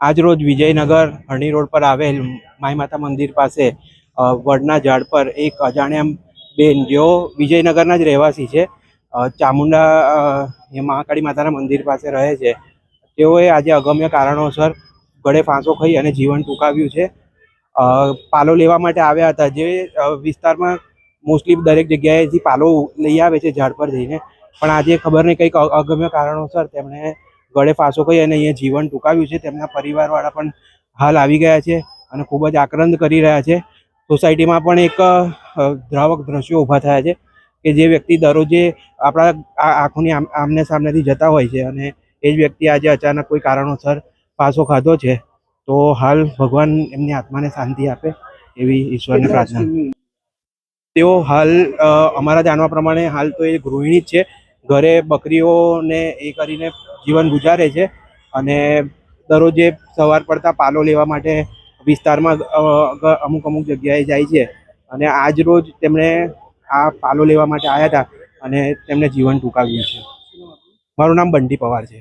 આજ રોજ વિજયનગર હરણી રોડ પર આવેલ માઈ માતા મંદિર પાસે વડના ઝાડ પર એક અજાણ્યા બેન જેઓ વિજયનગરના જ રહેવાસી છે, ચામુંડા મહાકાળી માતાના મંદિર પાસે રહે છે, તેઓએ આજે અગમ્ય કારણોસર ગળે ફાંસો ખાઈ અને જીવન ટૂંકાવ્યું છે। પાલો લેવા માટે આવ્યા હતા, જે વિસ્તારમાં મોસ્ટલી દરેક જગ્યાએથી પાલો લઈ આવે છે ઝાડ પર જઈને, પણ આજે ખબર નહીં કંઈક અગમ્ય કારણોસર તેમણે ગળે ફાંસો ખાઈ અને અહીંયા જીવન ટૂંકાવ્યું છે। તેમના પરિવારવાળા પણ હાલ આવી ગયા છે અને ખૂબ જ આક્રંદ કરી રહ્યા છે। સોસાયટીમાં પણ એક દ્રાવક દ્રશ્યો ઊભા થયા છે કે જે વ્યક્તિ દરરોજે આપણા આંખોની આમને સામનેથી જતા હોય છે અને એ જ વ્યક્તિ આજે અચાનક કોઈ કારણોસર ફાંસો ખાધો છે। તો હાલ ભગવાન એમની આત્માને શાંતિ આપે એવી ઈશ્વરને પ્રાર્થના। તેઓ હાલ અમારા જાણવા પ્રમાણે હાલ તો એ ગૃહિણી જ છે, ઘરે બકરીઓને એ કરીને જીવન ગુજારે છે અને દરરોજે સવાર પડતા પાલો લેવા માટે વિસ્તારમાં અમુક જગ્યાએ જાય છે અને આજ રોજ તેમણે આ પાલો લેવા માટે આવ્યા હતા અને તેમને જીવન ટૂંકાવ્યું છે। મારું નામ બંટી પવાર છે।